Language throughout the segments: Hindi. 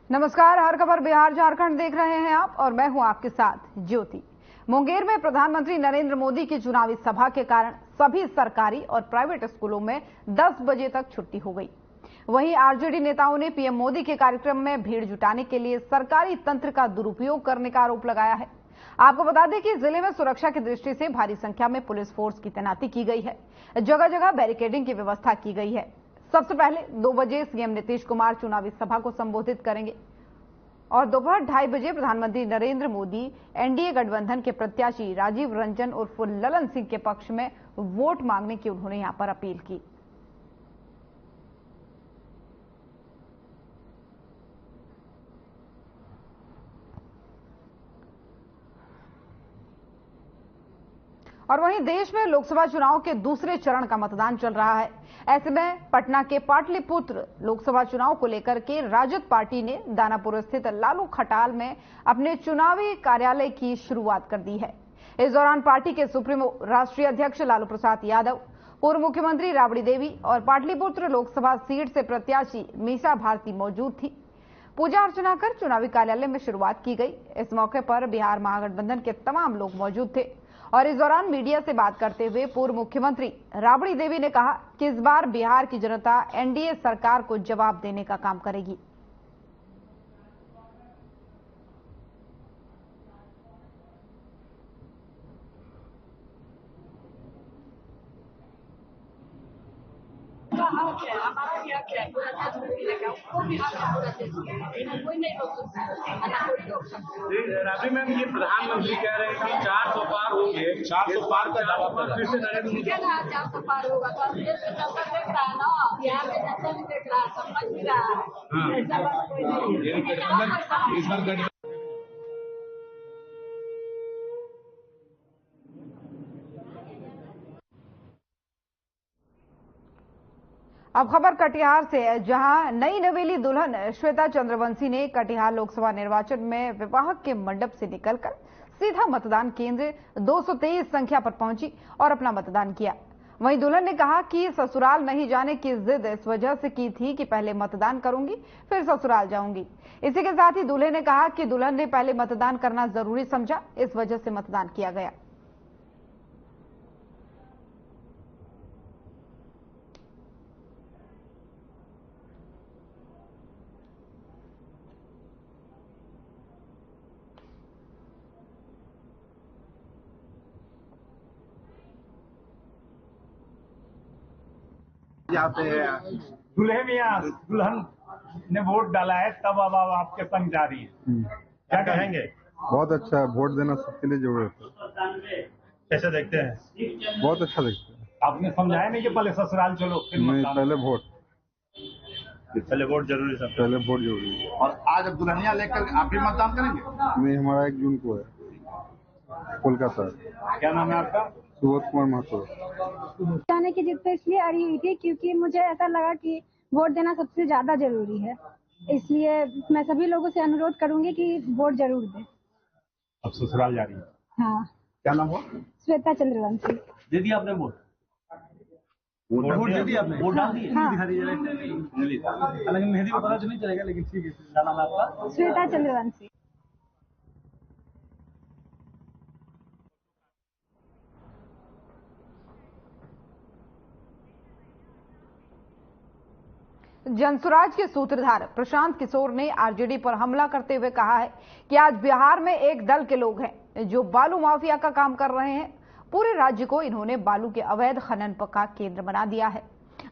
नमस्कार, हर खबर बिहार झारखंड देख रहे हैं आप और मैं हूं आपके साथ ज्योति। मुंगेर में प्रधानमंत्री नरेंद्र मोदी की चुनावी सभा के कारण सभी सरकारी और प्राइवेट स्कूलों में 10 बजे तक छुट्टी हो गई। वहीं आरजेडी नेताओं ने पीएम मोदी के कार्यक्रम में भीड़ जुटाने के लिए सरकारी तंत्र का दुरुपयोग करने का आरोप लगाया है। आपको बता दें कि जिले में सुरक्षा की दृष्टि से भारी संख्या में पुलिस फोर्स की तैनाती की गई है। जगह जगह बैरिकेडिंग की व्यवस्था की गई है। सबसे पहले 2 बजे सीएम नीतीश कुमार चुनावी सभा को संबोधित करेंगे और दोपहर 2:30 बजे प्रधानमंत्री नरेंद्र मोदी एनडीए गठबंधन के प्रत्याशी राजीव रंजन उर्फ ललन सिंह के पक्ष में वोट मांगने की उन्होंने यहां पर अपील की। और वहीं देश में लोकसभा चुनाव के दूसरे चरण का मतदान चल रहा है। ऐसे में पटना के पाटलिपुत्र लोकसभा चुनाव को लेकर के राजद पार्टी ने दानापुर स्थित लालू खटाल में अपने चुनावी कार्यालय की शुरुआत कर दी है। इस दौरान पार्टी के सुप्रीमो राष्ट्रीय अध्यक्ष लालू प्रसाद यादव, पूर्व मुख्यमंत्री राबड़ी देवी और पाटलिपुत्र लोकसभा सीट से प्रत्याशी मीसा भारती मौजूद थी। पूजा अर्चना कर चुनावी कार्यालय में शुरुआत की गई। इस मौके पर बिहार महागठबंधन के तमाम लोग मौजूद थे और इस दौरान मीडिया से बात करते हुए पूर्व मुख्यमंत्री राबड़ी देवी ने कहा कि इस बार बिहार की जनता एनडीए सरकार को जवाब देने का काम करेगी। हमारा भी हक है, उसको भी हक है, कोई नहीं रोक सकता। राबड़ी मैम, ये प्रधानमंत्री कह रहे हैं कि 400 पार होंगे, 400 पार का दावा फिर से नरेंद्र मोदी। ठीक है ना, 400 पार होगा तो देश में जनता देख रहा है ना, बिहार में जनता भी देख रहा है, समझ भी रहा है। ऐसा बात कोई नहीं। अब खबर कटिहार से है, जहां नई नवेली दुल्हन श्वेता चंद्रवंशी ने कटिहार लोकसभा निर्वाचन में विवाह के मंडप से निकलकर सीधा मतदान केंद्र 223 संख्या पर पहुंची और अपना मतदान किया। वहीं दुल्हन ने कहा कि ससुराल नहीं जाने की जिद इस वजह से की थी कि पहले मतदान करूंगी फिर ससुराल जाऊंगी। इसी के साथ ही दूल्हे ने कहा कि दुल्हन ने पहले मतदान करना जरूरी समझा, इस वजह से मतदान किया गया। जाते हैं दुल्हन ने वोट डाला है, तब अब आपके संग जा रही है, क्या कहेंगे? बहुत अच्छा है, वोट देना सबके लिए जरूरत है। कैसे देखते हैं? बहुत अच्छा देखते हैं। आपने समझाया नहीं कि पहले ससुराल चलो फिर नहीं, पहले वोट जरूरी है। पहले वोट जरूरी है। और आज अब दुल्हनिया लेकर आप भी मतदान करेंगे? नहीं, हमारा 1 जून को है, कोलकाता। क्या नाम है आपका? सुबोध कुमार महतो। जाने की जिद पे इसलिए अड़ी हुई थी क्योंकि मुझे ऐसा लगा कि वोट देना सबसे ज्यादा जरूरी है, इसलिए मैं सभी लोगों से अनुरोध करूंगी कि वोट जरूर दें। अब ससुराल जा रही है? हाँ। क्या नाम हुआ? श्वेता चंद्रवंशी। दे दिया आपने वोट? वोट दे दिया आपने? वोट डाल दिए? हालांकि मेहंदी को पता तो नहीं चलेगा, लेकिन ठीक है। क्या नाम है आपका? श्वेता चंद्रवंशी। जनसुराज के सूत्रधार प्रशांत किशोर ने आरजेडी पर हमला करते हुए कहा है कि आज बिहार में एक दल के लोग हैं जो बालू माफिया का काम कर रहे हैं। पूरे राज्य को इन्होंने बालू के अवैध खनन का केंद्र बना दिया है।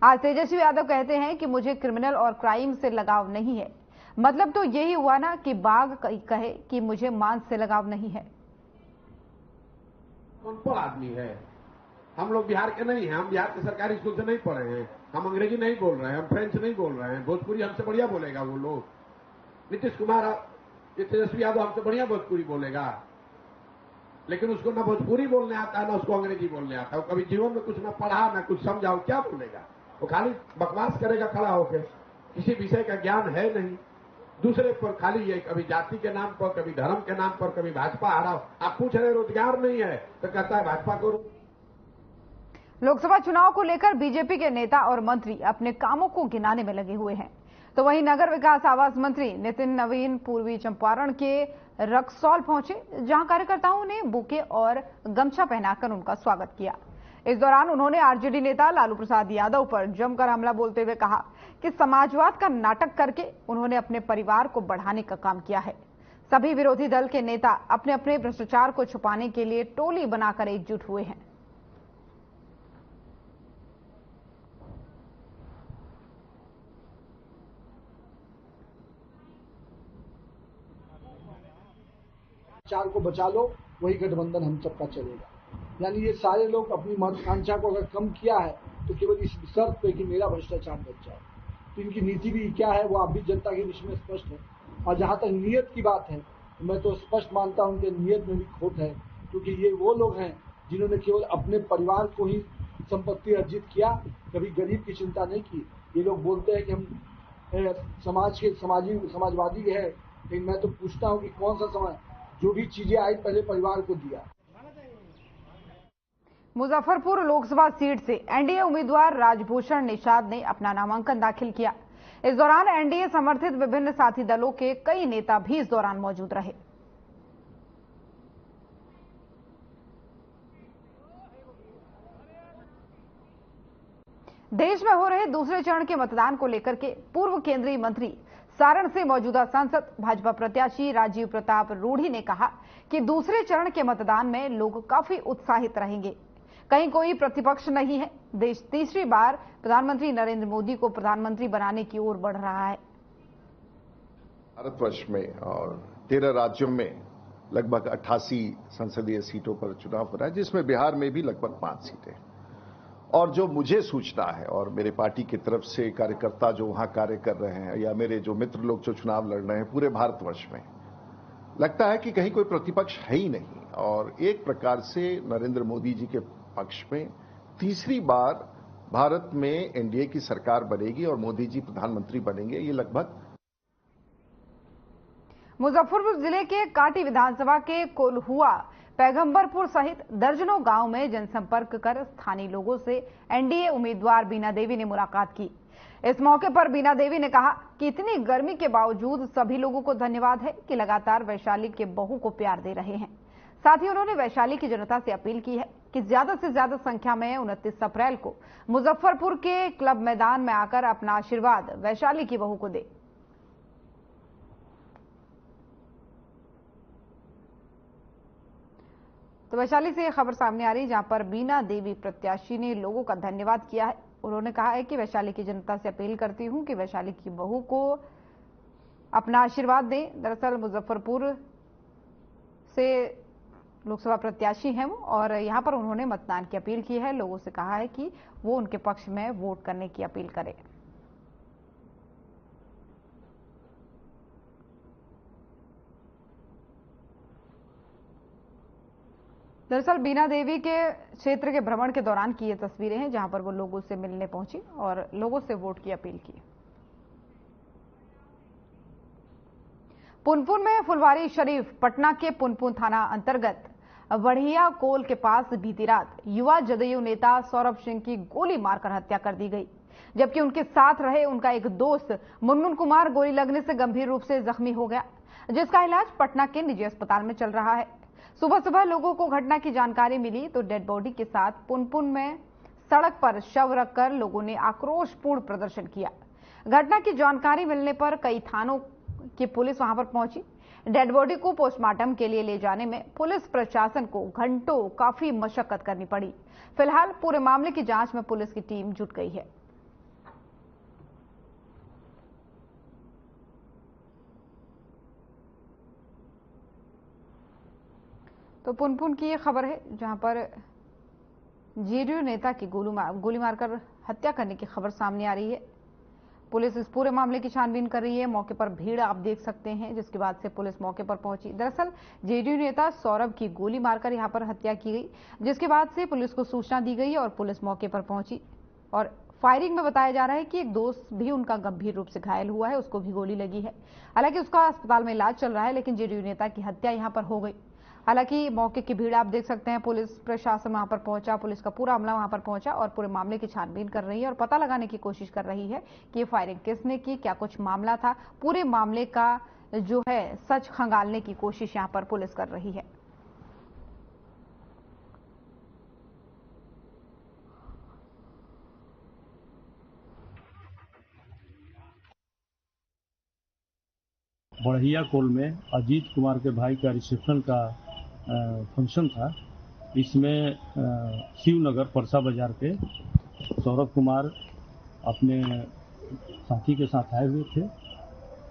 आज तेजस्वी यादव कहते हैं कि मुझे क्रिमिनल और क्राइम से लगाव नहीं है। मतलब तो यही हुआ ना कि बाघ कहे कि मुझे मांस से लगाव नहीं है। कौन आदमी है? हम लोग बिहार के नहीं हैं, हम बिहार के सरकारी स्कूल से नहीं पढ़े हैं, हम अंग्रेजी नहीं बोल रहे हैं, हम फ्रेंच नहीं बोल रहे हैं। भोजपुरी हमसे बढ़िया बोलेगा वो लोग। नीतीश कुमार, तेजस्वी यादव हमसे बढ़िया भोजपुरी बोलेगा, लेकिन उसको ना भोजपुरी बोलने आता है ना उसको अंग्रेजी बोलने आता है। वो कभी जीवन में कुछ ना पढ़ा ना कुछ समझा, क्या बोलेगा? वो खाली बकवास करेगा खड़ा होकर, किसी विषय का ज्ञान है नहीं। दूसरे पर खाली ये कभी जाति के नाम पर, कभी धर्म के नाम पर, कभी भाजपा आ रहा। आप पूछ रहे रोजगार नहीं है तो कहता है भाजपा को। लोकसभा चुनाव को लेकर बीजेपी के नेता और मंत्री अपने कामों को गिनाने में लगे हुए हैं। तो वहीं नगर विकास आवास मंत्री नितिन नवीन पूर्वी चंपारण के रक्सौल पहुंचे, जहां कार्यकर्ताओं ने बुके और गमछा पहनाकर उनका स्वागत किया। इस दौरान उन्होंने आरजेडी नेता लालू प्रसाद यादव पर जमकर हमला बोलते हुए कहा कि समाजवाद का नाटक करके उन्होंने अपने परिवार को बढ़ाने का काम किया है। सभी विरोधी दल के नेता अपने अपने भ्रष्टाचार को छुपाने के लिए टोली बनाकर एकजुट हुए हैं। चार को बचा लो, वही गठबंधन हम सबका चलेगा। यानी ये सारे लोग अपनी महत्वाकांक्षा को अगर कम किया है तो केवल इस शर्त पे कि मेरा भ्रष्टाचार बच जाए। तो इनकी नीति भी क्या है वो आप भी जनता के बीच में स्पष्ट है। और जहां तक नियत की बात है तो मैं तो स्पष्ट मानता हूं कि नियत में भी खोट है, क्योंकि ये वो लोग हैं जिन्होंने केवल अपने परिवार को ही संपत्ति अर्जित किया, कभी गरीब की चिंता नहीं की। ये लोग बोलते हैं कि हम समाजवादी है, लेकिन मैं तो पूछता हूं कि कौन सा समाज, जो भी चीजें आई पहले परिवार को दिया। मुजफ्फरपुर लोकसभा सीट से एनडीए उम्मीदवार राजभूषण निषाद ने अपना नामांकन दाखिल किया। इस दौरान एनडीए समर्थित विभिन्न साथी दलों के कई नेता भी इस दौरान मौजूद रहे। देश में हो रहे दूसरे चरण के मतदान को लेकर के पूर्व केंद्रीय मंत्री सारण से मौजूदा सांसद भाजपा प्रत्याशी राजीव प्रताप रूढ़ी ने कहा कि दूसरे चरण के मतदान में लोग काफी उत्साहित रहेंगे। कहीं कोई प्रतिपक्ष नहीं है। देश तीसरी बार प्रधानमंत्री नरेंद्र मोदी को प्रधानमंत्री बनाने की ओर बढ़ रहा है। भारतवर्ष में और 13 राज्यों में लगभग 88 संसदीय सीटों पर चुनाव हो रहा है, जिसमें बिहार में भी लगभग 5 सीटें। और जो मुझे सूचना है और मेरे पार्टी की तरफ से कार्यकर्ता जो वहां कार्य कर रहे हैं या मेरे जो मित्र लोग जो चुनाव लड़ रहे हैं, पूरे भारतवर्ष में लगता है कि कहीं कोई प्रतिपक्ष है ही नहीं। और एक प्रकार से नरेंद्र मोदी जी के पक्ष में तीसरी बार भारत में एनडीए की सरकार बनेगी और मोदी जी प्रधानमंत्री बनेंगे। ये लगभग मुजफ्फरपुर जिले के काटी विधानसभा के कोल्हुआ, पैगंबरपुर सहित दर्जनों गांव में जनसंपर्क कर स्थानीय लोगों से एनडीए उम्मीदवार बीना देवी ने मुलाकात की। इस मौके पर बीना देवी ने कहा कि इतनी गर्मी के बावजूद सभी लोगों को धन्यवाद है कि लगातार वैशाली के बहू को प्यार दे रहे हैं। साथ ही उन्होंने वैशाली की जनता से अपील की है कि ज्यादा से ज्यादा संख्या में 29 अप्रैल को मुजफ्फरपुर के क्लब मैदान में आकर अपना आशीर्वाद वैशाली की बहू को दे। तो वैशाली से खबर सामने आ रही, जहां पर बीना देवी प्रत्याशी ने लोगों का धन्यवाद किया है। उन्होंने कहा है कि वैशाली की जनता से अपील करती हूं कि वैशाली की बहू को अपना आशीर्वाद दें। दरअसल मुजफ्फरपुर से लोकसभा प्रत्याशी हैं वो, और यहां पर उन्होंने मतदान की अपील की है। लोगों से कहा है कि वो उनके पक्ष में वोट करने की अपील करें। दरअसल बीना देवी के क्षेत्र के भ्रमण के दौरान की ये तस्वीरें हैं, जहां पर वो लोगों से मिलने पहुंची और लोगों से वोट की अपील की। पुनपुन में फुलवारी शरीफ, पटना के पुनपुन थाना अंतर्गत बढ़िया कोल के पास बीती रात युवा जदयू नेता सौरभ सिंह की गोली मारकर हत्या कर दी गई, जबकि उनके साथ रहे उनका एक दोस्त मुनमुन कुमार गोली लगने से गंभीर रूप से जख्मी हो गया, जिसका इलाज पटना के निजी अस्पताल में चल रहा है। सुबह सुबह लोगों को घटना की जानकारी मिली तो डेड बॉडी के साथ पुनपुन में सड़क पर शव रखकर लोगों ने आक्रोशपूर्ण प्रदर्शन किया। घटना की जानकारी मिलने पर कई थानों की पुलिस वहां पर पहुंची। डेड बॉडी को पोस्टमार्टम के लिए ले जाने में पुलिस प्रशासन को घंटों काफी मशक्कत करनी पड़ी। फिलहाल पूरे मामले की जांच में पुलिस की टीम जुट गई है। तो पुनपुन की ये खबर है, जहां पर जेडीयू नेता की गोली मारकर हत्या करने की खबर सामने आ रही है। पुलिस इस पूरे मामले की छानबीन कर रही है। मौके पर भीड़ आप देख सकते हैं, जिसके बाद से पुलिस मौके पर पहुंची। दरअसल जेडीयू नेता सौरभ की गोली मारकर यहां पर हत्या की गई, जिसके बाद से पुलिस को सूचना दी गई और पुलिस मौके पर पहुंची। और फायरिंग में बताया जा रहा है कि एक दोस्त भी उनका गंभीर रूप से घायल हुआ है, उसको भी गोली लगी है। हालांकि उसका अस्पताल में इलाज चल रहा है, लेकिन जेडीयू नेता की हत्या यहां पर हो गई। हालांकि मौके की भीड़ आप देख सकते हैं, पुलिस प्रशासन वहां पर पहुंचा, पुलिस का पूरा अमला वहां पर पहुंचा और पूरे मामले की छानबीन कर रही है और पता लगाने की कोशिश कर रही है कि ये फायरिंग किसने की, क्या कुछ मामला था। पूरे मामले का जो है सच खंगालने की कोशिश यहां पर पुलिस कर रही है। बढ़िया कोल में अजीत कुमार के भाई का रिसेप्शन का फंक्शन था। इसमें शिवनगर परसा बाजार के सौरभ कुमार अपने साथी के साथ आए हुए थे।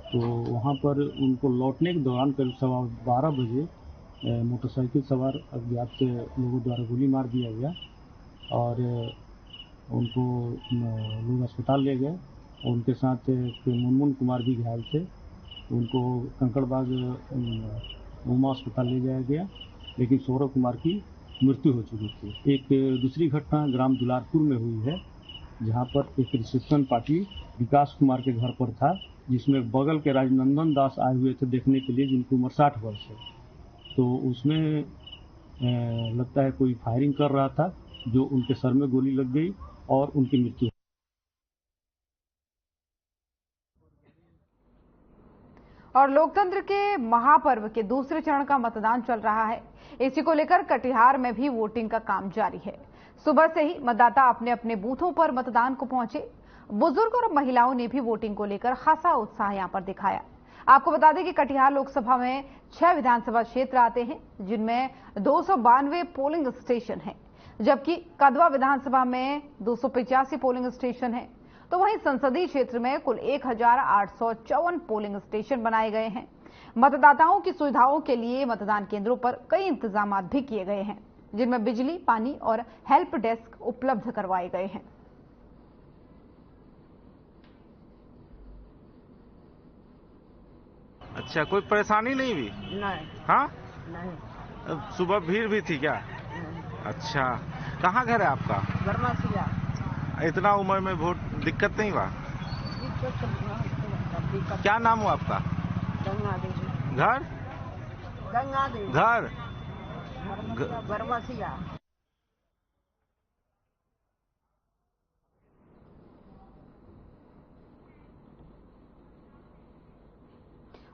तो वहाँ पर उनको लौटने के दौरान करीब 12:15 बजे मोटरसाइकिल सवार अज्ञात लोगों द्वारा गोली मार दिया गया और उनको लोग अस्पताल ले गए। उनके साथ मुनमुन कुमार भी घायल थे, उनको कंकड़बाग उमा अस्पताल ले जाया गया, लेकिन सौरभ कुमार की मृत्यु हो चुकी थी। एक दूसरी घटना ग्राम दुलारपुर में हुई है, जहां पर एक रिसेप्शन पार्टी विकास कुमार के घर पर था, जिसमें बगल के राजनंदन दास आए हुए थे देखने के लिए, जिनकी उम्र 60 वर्ष है। तो उसमें लगता है कोई फायरिंग कर रहा था, जो उनके सर में गोली लग गई और उनकी मृत्यु। और लोकतंत्र के महापर्व के दूसरे चरण का मतदान चल रहा है। इसी को लेकर कटिहार में भी वोटिंग का काम जारी है। सुबह से ही मतदाता अपने अपने बूथों पर मतदान को पहुंचे। बुजुर्ग और महिलाओं ने भी वोटिंग को लेकर खासा उत्साह यहां पर दिखाया। आपको बता दें कि कटिहार लोकसभा में 6 विधानसभा क्षेत्र आते हैं, जिनमें 292 पोलिंग स्टेशन हैं, जबकि कदवा विधानसभा में 285 पोलिंग स्टेशन हैं। तो वहीं संसदीय क्षेत्र में कुल 1854 पोलिंग स्टेशन बनाए गए हैं। मतदाताओं की सुविधाओं के लिए मतदान केंद्रों पर कई इंतजाम भी किए गए हैं, जिनमें बिजली, पानी और हेल्प डेस्क उपलब्ध करवाए गए हैं। अच्छा, कोई परेशानी नहीं हुई? नहीं। हाँ? नहीं। सुबह भीड़ भी थी क्या? अच्छा, कहाँ घर है आपका? बरमासिया। इतना उम्र में वोट दिक्कत नहीं हुआ? क्या नाम हुआ आपका? गंगा देवी। घर? गंगा देवी। घर? बरमासिया।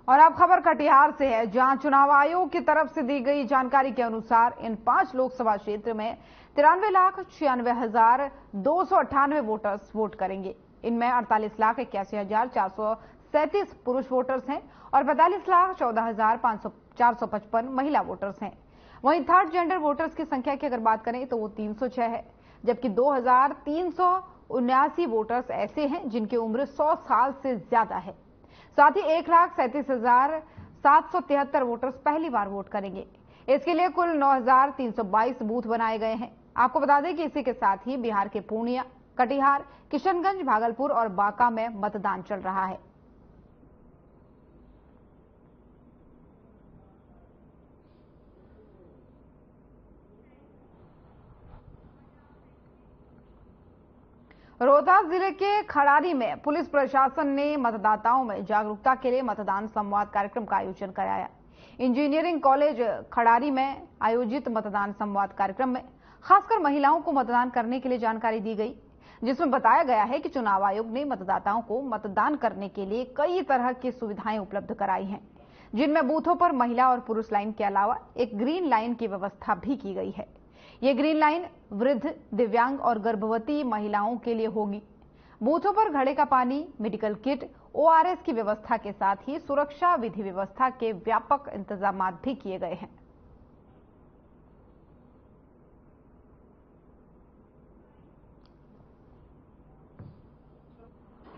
और अब खबर कटिहार से है, जहां चुनाव आयोग की तरफ से दी गई जानकारी के अनुसार इन 5 लोकसभा क्षेत्र में 93,96,298 वोटर्स वोट करेंगे। इनमें 48,81,437 पुरुष वोटर्स हैं और 45,14,455 महिला वोटर्स हैं। वहीं थर्ड जेंडर वोटर्स की संख्या की अगर बात करें तो वो 306 है, जबकि 2,379 वोटर्स ऐसे हैं जिनकी उम्र 100 साल से ज्यादा है। साथ ही 1,37,773 वोटर्स पहली बार वोट करेंगे। इसके लिए कुल 9,322 बूथ बनाए गए हैं। आपको बता दें कि इसी के साथ ही बिहार के पूर्णिया, कटिहार, किशनगंज, भागलपुर और बांका में मतदान चल रहा है। रोहतास जिले के खड़ारी में पुलिस प्रशासन ने मतदाताओं में जागरूकता के लिए मतदान संवाद कार्यक्रम का आयोजन कराया। इंजीनियरिंग कॉलेज खड़ारी में आयोजित मतदान संवाद कार्यक्रम में खासकर महिलाओं को मतदान करने के लिए जानकारी दी गई, जिसमें बताया गया है कि चुनाव आयोग ने मतदाताओं को मतदान करने के लिए कई तरह की सुविधाएं उपलब्ध कराई हैं, जिनमें बूथों पर महिला और पुरुष लाइन के अलावा एक ग्रीन लाइन की व्यवस्था भी की गई है। ये ग्रीन लाइन वृद्ध, दिव्यांग और गर्भवती महिलाओं के लिए होगी। बूथों पर घड़े का पानी, मेडिकल किट, ORS की व्यवस्था के साथ ही सुरक्षा विधि व्यवस्था के व्यापक इंतजाम भी किए गए हैं।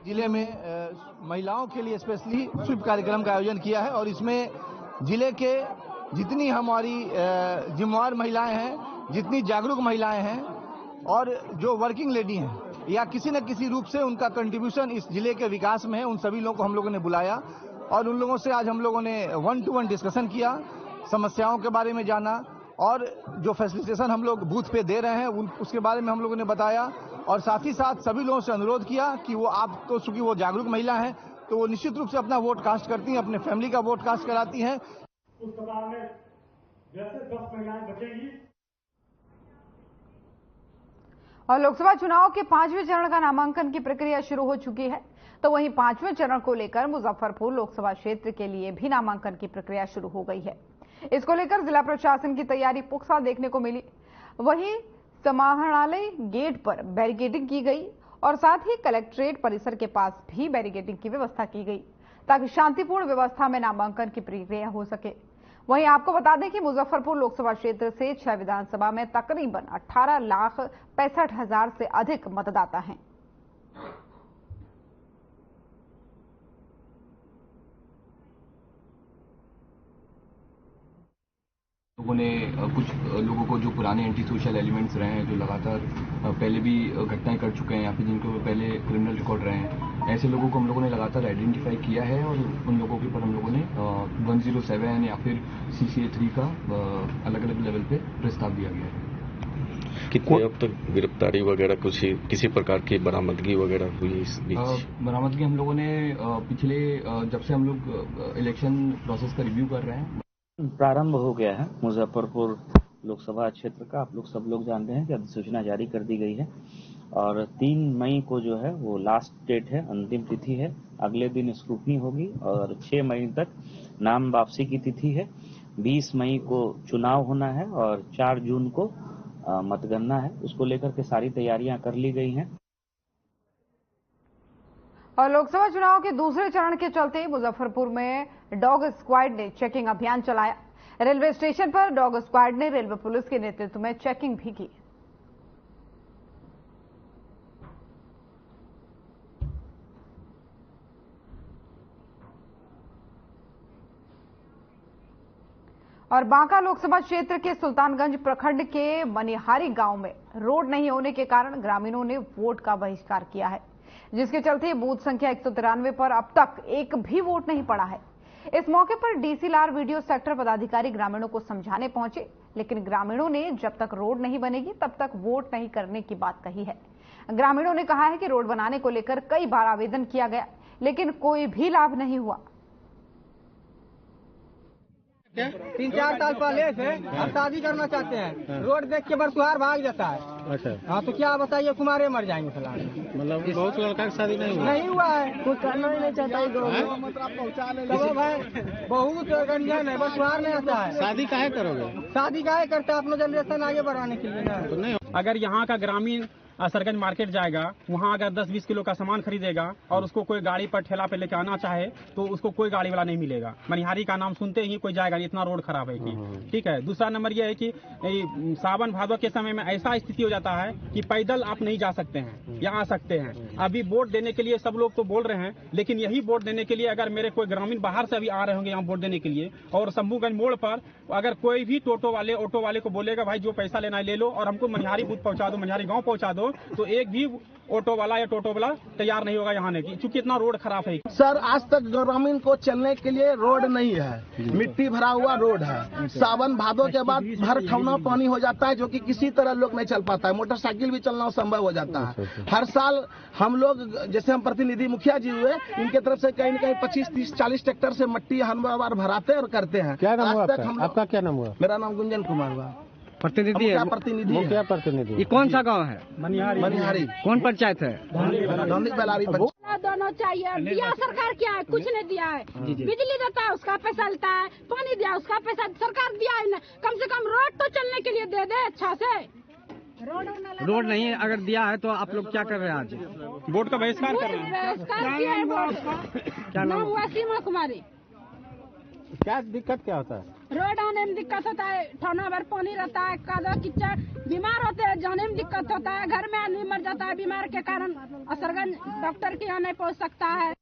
जिले में महिलाओं के लिए स्पेशली स्वीप कार्यक्रम का आयोजन किया है और इसमें जिले के जितनी हमारी जिम्मेवार महिलाएं हैं, जितनी जागरूक महिलाएं हैं और जो वर्किंग लेडी हैं या किसी न किसी रूप से उनका कंट्रीब्यूशन इस जिले के विकास में है, उन सभी लोगों को हम लोगों ने बुलाया और उन लोगों से आज हम लोगों ने 1-to-1 डिस्कशन किया, समस्याओं के बारे में जाना और जो फैसिलिटेशन हम लोग बूथ पे दे रहे हैं उसके बारे में हम लोगों ने बताया और साथ ही साथ सभी लोगों से अनुरोध किया कि वो आप तो चूंकि वो जागरूक महिला हैं तो वो निश्चित रूप से अपना वोट कास्ट करती हैं, अपने फैमिली का वोट कास्ट कराती हैं। जैसे 10 महिलाएं बचेंगी। और लोकसभा चुनाव के 5वें चरण का नामांकन की प्रक्रिया शुरू हो चुकी है, तो वहीं 5वें चरण को लेकर मुजफ्फरपुर लोकसभा क्षेत्र के लिए भी नामांकन की प्रक्रिया शुरू हो गई है। इसको लेकर जिला प्रशासन की तैयारी पुख्ता देखने को मिली। वहीं समाहरणालय गेट पर बैरिकेडिंग की गई और साथ ही कलेक्ट्रेट परिसर के पास भी बैरिकेडिंग की व्यवस्था की गई ताकि शांतिपूर्ण व्यवस्था में नामांकन की प्रक्रिया हो सके। वहीं आपको बता दें कि मुजफ्फरपुर लोकसभा क्षेत्र से 6 विधानसभा में तकरीबन 18,65,000 से अधिक मतदाता हैं। लोगों ने कुछ लोगों को जो पुराने एंटी सोशल एलिमेंट्स रहे हैं, जो लगातार पहले भी घटनाएं कर चुके हैं या फिर जिनको पहले क्रिमिनल रिकॉर्ड रहे हैं, ऐसे लोगों को हम लोगों ने लगातार आइडेंटिफाई किया है और उन लोगों के ऊपर हम लोगों ने 107 या फिर CCA 3 का अलग अलग लेवल पे प्रस्ताव दिया गया है। कितने अब तक गिरफ्तारी वगैरह कुछ किसी प्रकार की बरामदगी वगैरह हुई इस बीच? बरामदगी हम लोगों ने पिछले जब से हम लोग इलेक्शन प्रोसेस का रिव्यू कर रहे हैं, प्रारंभ हो गया है मुजफ्फरपुर लोकसभा क्षेत्र का। आप लोग सब लोग जानते हैं कि अधिसूचना जारी कर दी गई है और 3 मई को जो है वो लास्ट डेट है, अंतिम तिथि है। अगले दिन स्क्रूटनी होगी और 6 मई तक नाम वापसी की तिथि है। 20 मई को चुनाव होना है और 4 जून को मतगणना है। उसको लेकर के सारी तैयारियां कर ली गई हैं। और लोकसभा चुनाव के दूसरे चरण के चलते मुजफ्फरपुर में डॉग स्क्वाड ने चेकिंग अभियान चलाया। रेलवे स्टेशन पर डॉग स्क्वाड ने रेलवे पुलिस के नेतृत्व में चेकिंग भी की। और बांका लोकसभा क्षेत्र के सुल्तानगंज प्रखंड के मनिहारी गांव में रोड नहीं होने के कारण ग्रामीणों ने वोट का बहिष्कार किया है, जिसके चलते बूथ संख्या 193 पर अब तक एक भी वोट नहीं पड़ा है। इस मौके पर डीसीएलआर वीडियो सेक्टर पदाधिकारी ग्रामीणों को समझाने पहुंचे, लेकिन ग्रामीणों ने जब तक रोड नहीं बनेगी तब तक वोट नहीं करने की बात कही है। ग्रामीणों ने कहा है कि रोड बनाने को लेकर कई बार आवेदन किया गया, लेकिन कोई भी लाभ नहीं हुआ। 3-4 साल पहले से हम शादी करना चाहते हैं, रोड देख के बरसुहार भाग जाता है। अच्छा, हाँ तो क्या बताइए, कुमारे मर जाएंगे फिलहाल। मतलब बहुत लड़का की शादी नहीं हुआ है, कुछ करना ही नहीं चाहता भाई, बहुत गंजन है, बरसुहार नहीं आता है। शादी काहे करोगे? शादी काहे करते हैं, अपना जनरेशन आगे बढ़ाने के लिए ना। तो नहीं, अगर यहाँ का ग्रामीण सरगंज मार्केट जाएगा, वहाँ अगर 10-20 किलो का सामान खरीदेगा और उसको कोई गाड़ी पर ठेला पे लेके आना चाहे तो उसको कोई गाड़ी वाला नहीं मिलेगा। मनिहारी का नाम सुनते ही कोई जाएगा नहीं, इतना रोड खराब है कि। ठीक है। दूसरा नंबर यह है कि सावन भादों के समय में ऐसा स्थिति हो जाता है कि पैदल आप नहीं जा सकते हैं या आ सकते हैं। अभी वोट देने के लिए सब लोग तो बोल रहे हैं, लेकिन यही वोट देने के लिए अगर मेरे कोई ग्रामीण बाहर से अभी आ रहे होंगे यहाँ वोट देने के लिए, और शंभूगंज मोड़ पर अगर कोई भी टोटो वाले ऑटो वाले को बोलेगा भाई जो पैसा लेना है ले लो और हमको मनिहारी बूथ पहुंचा दो, मनिहारी गाँव पहुंचा दो, तो एक भी ऑटो वाला या टोटो वाला तैयार नहीं होगा यहाँ आने की, क्योंकि इतना रोड खराब है। सर, आज तक ग्रामीण को चलने के लिए रोड नहीं है, मिट्टी भरा हुआ रोड है। सावन भादों के बाद भर ठौना पानी हो जाता है, जो कि किसी तरह लोग नहीं चल पाता है। मोटरसाइकिल भी चलना असंभव हो जाता है। हर साल हम लोग, जैसे हम प्रतिनिधि मुखिया जी हुए, इनके तरफ से कहीं न कहीं 25, 30, 40 ट्रैक्टर से मट्टी हर भराते और करते हैं। क्या नाम हुआ आपका? क्या नाम हुआ? मेरा नाम गुंजन कुमार हुआ। प्रतिनिधि है, प्रतिनिधि है। क्या प्रतिनिधि? ये कौन सा गांव है? मनिहारी। कौन पंचायत है? दोनों चाहिए। दिया सरकार क्या है? कुछ नहीं दिया है। बिजली देता है उसका पैसा लेता है, पानी दिया उसका पैसा सरकार दिया है। कम से कम रोड तो चलने के लिए दे दे अच्छा से। रोड नहीं अगर दिया है तो आप लोग क्या कर रहे हैं? आज वोट का बहिष्कार कर रहे हैं। क्या नाम हुआ? सीमा कुमारी। क्या दिक्कत क्या होता है? रोड आने में दिक्कत होता है, ठौना भर पानी रहता है, कादो कीचड़, बीमार होते हैं, जाने में दिक्कत होता है, घर में आदमी मर जाता है बीमार के कारण, असरगंज डॉक्टर के यहाँ नहीं पहुँच सकता है।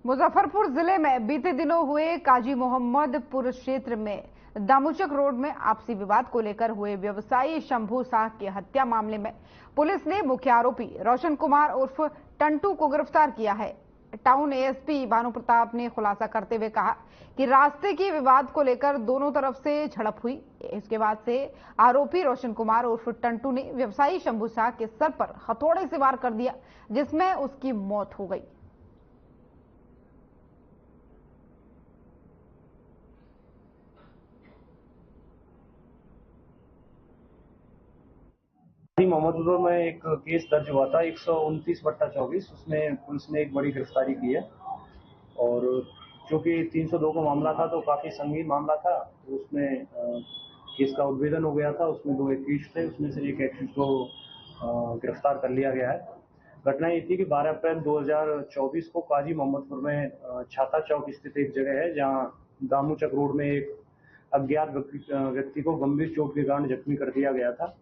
मुजफ्फरपुर जिले में बीते दिनों हुए काजी मोहम्मदपुर क्षेत्र में दामुचक रोड में आपसी विवाद को लेकर हुए व्यवसायी शंभू शाह की हत्या मामले में पुलिस ने मुख्य आरोपी रोशन कुमार उर्फ टंटू को गिरफ्तार किया है। टाउन एएसपी भानु प्रताप ने खुलासा करते हुए कहा कि रास्ते की विवाद को लेकर दोनों तरफ से झड़प हुई। इसके बाद से आरोपी रोशन कुमार उर्फ टंटू ने व्यवसायी शंभू शाह के सर पर हथौड़े से वार कर दिया, जिसमें उसकी मौत हो गई। मोहम्मदपुर में एक केस दर्ज हुआ था 129/24, उसमें पुलिस ने एक बड़ी गिरफ्तारी की है। और चूंकि 302 का मामला था तो काफी संगीन मामला था, तो उसमें केस का उद्भेदन हो गया था। उसमें 2 एक्यूज थे, उसमें से एक एक्यूज को गिरफ्तार कर लिया गया है। घटना ये थी कि 12 अप्रैल 2024 को काजी मोहम्मदपुर में छाता चौक स्थित एक जगह है जहां दामूचक रोड में एक अज्ञात व्यक्ति को गंभीर चोट के कारण जख्मी कर दिया गया था।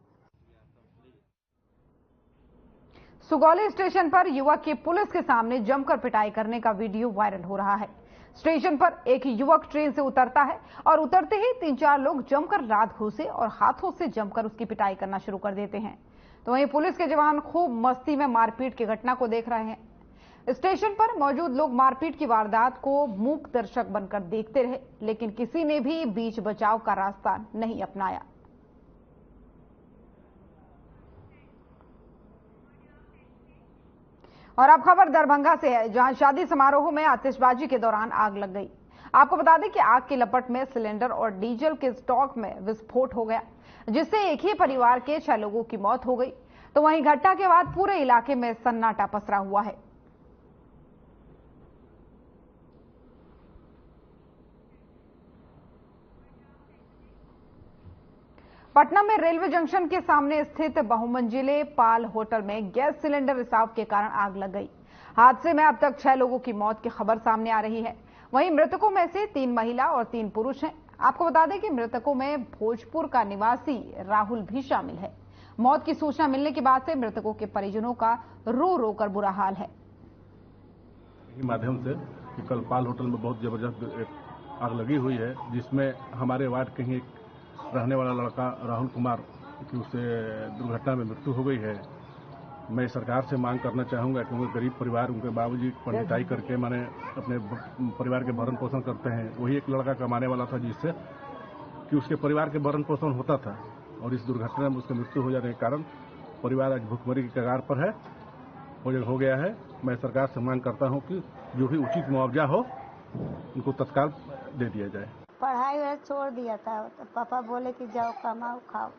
सुगौली स्टेशन पर युवक की पुलिस के सामने जमकर पिटाई करने का वीडियो वायरल हो रहा है। स्टेशन पर एक युवक ट्रेन से उतरता है और उतरते ही 3-4 लोग जमकर लात घूंसे और हाथों से जमकर उसकी पिटाई करना शुरू कर देते हैं। तो वहीं पुलिस के जवान खूब मस्ती में मारपीट की घटना को देख रहे हैं। स्टेशन पर मौजूद लोग मारपीट की वारदात को मूक दर्शक बनकर देखते रहे, लेकिन किसी ने भी बीच बचाव का रास्ता नहीं अपनाया। और अब खबर दरभंगा से है, जहां शादी समारोह में आतिशबाजी के दौरान आग लग गई। आपको बता दें कि आग की लपट में सिलेंडर और डीजल के स्टॉक में विस्फोट हो गया, जिससे एक ही परिवार के 6 लोगों की मौत हो गई। तो वहीं घटना के बाद पूरे इलाके में सन्नाटा पसरा हुआ है। पटना में रेलवे जंक्शन के सामने स्थित बहुमंजिले पाल होटल में गैस सिलेंडर रिसाव के कारण आग लग गई। हादसे में अब तक 6 लोगों की मौत की खबर सामने आ रही है। वहीं मृतकों में से 3 महिला और 3 पुरुष हैं। आपको बता दें कि मृतकों में भोजपुर का निवासी राहुल भी शामिल है। मौत की सूचना मिलने के बाद से मृतकों के परिजनों का रो रो कर बुरा हाल है। माध्यम से कि कल पाल होटल में बहुत जबरदस्त आग लगी हुई है, जिसमें हमारे वार्ड के ही रहने वाला लड़का राहुल कुमार की उससे दुर्घटना में मृत्यु हो गई है। मैं सरकार से मांग करना चाहूंगा कि उनके गरीब परिवार, उनके बाबूजी पंडिताई करके माने अपने परिवार के भरण पोषण करते हैं। वही एक लड़का कमाने वाला था जिससे कि उसके परिवार के भरण पोषण होता था, और इस दुर्घटना में उसकी मृत्यु हो जाने के कारण परिवार आज भुखमरी की कगार पर है, हो गया है। मैं सरकार से मांग करता हूं कि जो भी उचित मुआवजा हो उनको तत्काल दे दिया जाए। पढ़ाई वह छोड़ दिया था, तो पापा बोले कि जाओ कमाओ खाओ,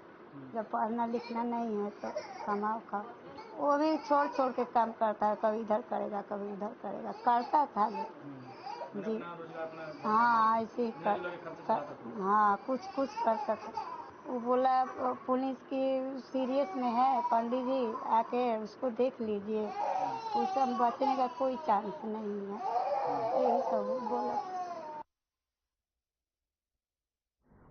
जब पढ़ना लिखना नहीं है तो कमाओ खाओ। वो भी छोड़ के काम करता है, कभी इधर करेगा कभी उधर करेगा, करता था जी। हाँ ऐसे ही हाँ कुछ करता था। वो बोला पुलिस की सीरियस में है, पंडित जी आके उसको देख लीजिए, उससे बचने का कोई चांस नहीं है, यही सब बोला।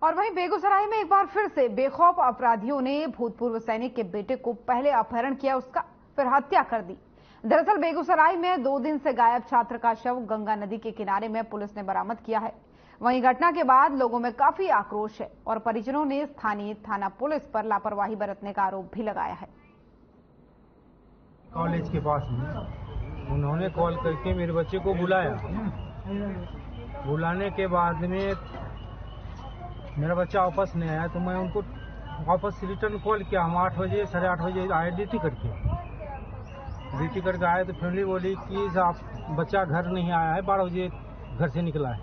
और वहीं बेगूसराय में एक बार फिर से बेखौफ अपराधियों ने भूतपूर्व सैनिक के बेटे को पहले अपहरण किया, उसका फिर हत्या कर दी। दरअसल बेगूसराय में 2 दिन से गायब छात्र का शव गंगा नदी के किनारे में पुलिस ने बरामद किया है। वहीं घटना के बाद लोगों में काफी आक्रोश है और परिजनों ने स्थानीय थाना पुलिस पर लापरवाही बरतने का आरोप भी लगाया है। कॉलेज के पास में उन्होंने कॉल करके मेरे बच्चे को बुलाया। बुलाने के बाद में मेरा बच्चा वापस नहीं आया, तो मैं उनको वापस रिटर्न कॉल किया। हम 8 बजे 8:30 बजे आए ड्यूटी करके आए, तो फैमिली बोली कि आप बच्चा घर नहीं आया है, 12 बजे घर से निकला है।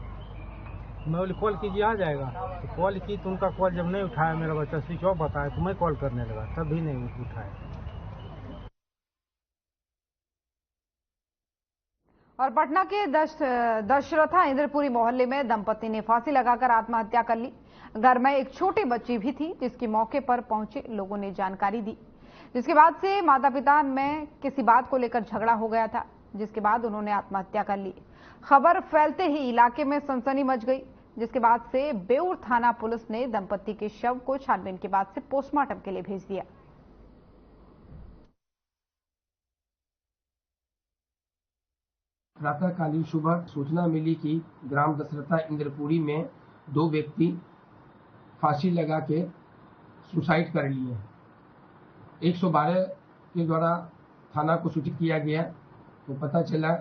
मैं बोली कॉल कीजिए आ जाएगा, तो कॉल की तो उनका कॉल जब नहीं उठाया, मेरा बच्चा स्विच ऑफ बताया, तो मैं कॉल करने लगा, तब भी नहीं उठाया। और पटना के दशरथा इंद्रपुरी मोहल्ले में दंपति ने फांसी लगाकर आत्महत्या कर ली। घर में एक छोटी बच्ची भी थी, जिसकी मौके पर पहुंचे लोगों ने जानकारी दी, जिसके बाद से माता पिता में किसी बात को लेकर झगड़ा हो गया था, जिसके बाद उन्होंने आत्महत्या कर ली। खबर फैलते ही इलाके में सनसनी मच गई, जिसके बाद से बेऊर थाना पुलिस ने दंपति के शव को छानबीन के बाद से पोस्टमार्टम के लिए भेज दिया। प्रातःकालीन सुबह सूचना मिली कि ग्राम दशरथा इंद्रपुरी में 2 व्यक्ति फांसी लगा के सुसाइड कर लिए। 112 के द्वारा थाना को सूचित किया गया, तो पता चला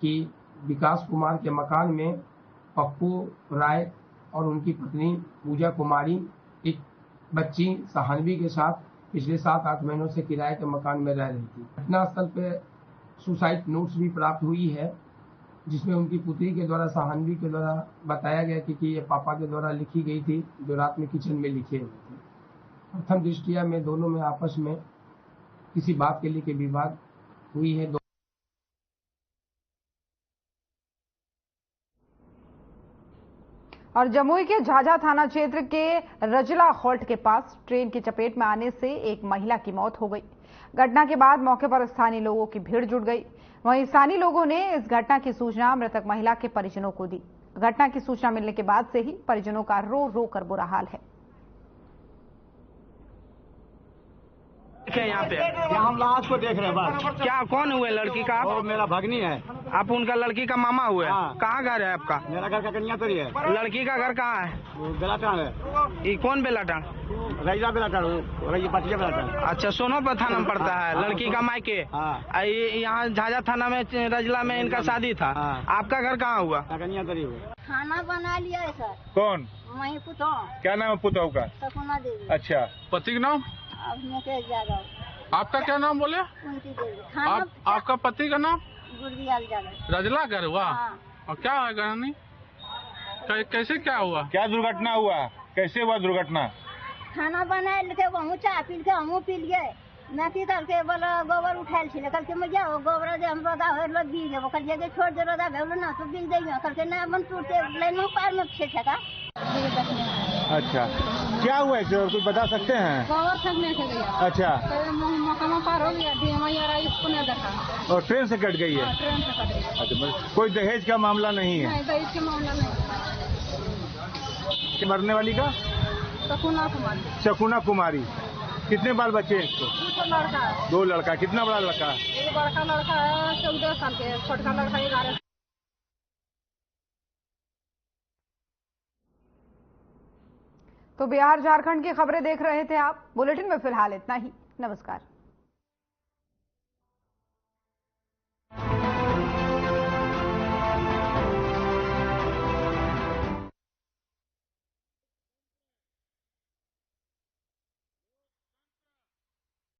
कि विकास कुमार के मकान में पप्पू राय और उनकी पत्नी पूजा कुमारी एक बच्ची सहानवी के साथ पिछले 7-8 महीनों से किराए के मकान में रह रही थी। घटनास्थल पे सुसाइड नोट्स भी प्राप्त हुई है, जिसमें उनकी पुत्री के द्वारा सहानवी के द्वारा बताया गया कि ये पापा के द्वारा लिखी गई थी, जो रात में किचन में लिखे हुए थे। प्रथम दृष्टिया में दोनों में आपस में किसी बात के लिए के विवाद हुई है। और जमुई के झाझा थाना क्षेत्र के रजला हॉल्ट के पास ट्रेन की चपेट में आने से एक महिला की मौत हो गई। घटना के बाद मौके पर स्थानीय लोगों की भीड़ जुट गई। वहीं स्थानीय लोगों ने इस घटना की सूचना मृतक महिला के परिजनों को दी। घटना की सूचना मिलने के बाद से ही परिजनों का रो रो कर बुरा हाल है। यहाँ पे हम लाश को देख रहे हैं बस। क्या कौन हुए लड़की का? वो मेरा भगनी है। आप उनका लड़की का मामा हुए? हाँ। कहाँ घर है आपका? मेरा घर का कन्यातरी है। लड़की का घर कहाँ है? बेलाटान है। ये कौन बेलाटान? रैया बेलाटान, पटिया बेलाटान। अच्छा, सोनोपुर थाना में पड़ता है। लड़की का मायके यहाँ झाझा थाना में रजला में इनका शादी था। आपका घर कहाँ हुआ? कन्यातरी हुआ। खाना बना लिया है सर। कौन? वही पुतो। क्या नाम है पुतो का? सपना देवी। अच्छा, पति का नाम? मुकेश यादव। आपका क्या नाम बोले? कुंती देवी। आपका पति का नाम? गुरदियाल यादव। रजला घर हुआ? और क्या है कहानी? कैसे क्या हुआ? क्या दुर्घटना हुआ? कैसे हुआ दुर्घटना? खाना बनाए लेके वहाँ चाय पी के हमू पी लिए। मैं की करके बोला गोबर उठाल छिले कल के मैं जाओ गोबर दे हम रोदा होलो बी ले कल जगह छोड़ दे रोदा भेलो ना तो बिल देंगे कल के ना बन टूटे लेनो पार में छे का। अच्छा, क्या हुआ है कुछ बता सकते हैं? गोबर फेंकने से गया। अच्छा, मकान पार हो गया धीमैया इसको नहीं देखा और ट्रेन से कट गई है? ट्रेन से कट गई। अच्छा, कोई दहेज का मामला नहीं है? नहीं, दहेज का मामला नहीं। मरने वाली का? शकुना कुमारी। शकुना कुमारी। कितने बाल बच्चे हैं इसको? 2 लड़का है। 2 लड़का। कितना बड़ा लड़का? एक बड़का लड़का है 14 साल के, छोटा लड़का 11। तो बिहार झारखंड की खबरें देख रहे थे आप। बुलेटिन में फिलहाल इतना ही। नमस्कार।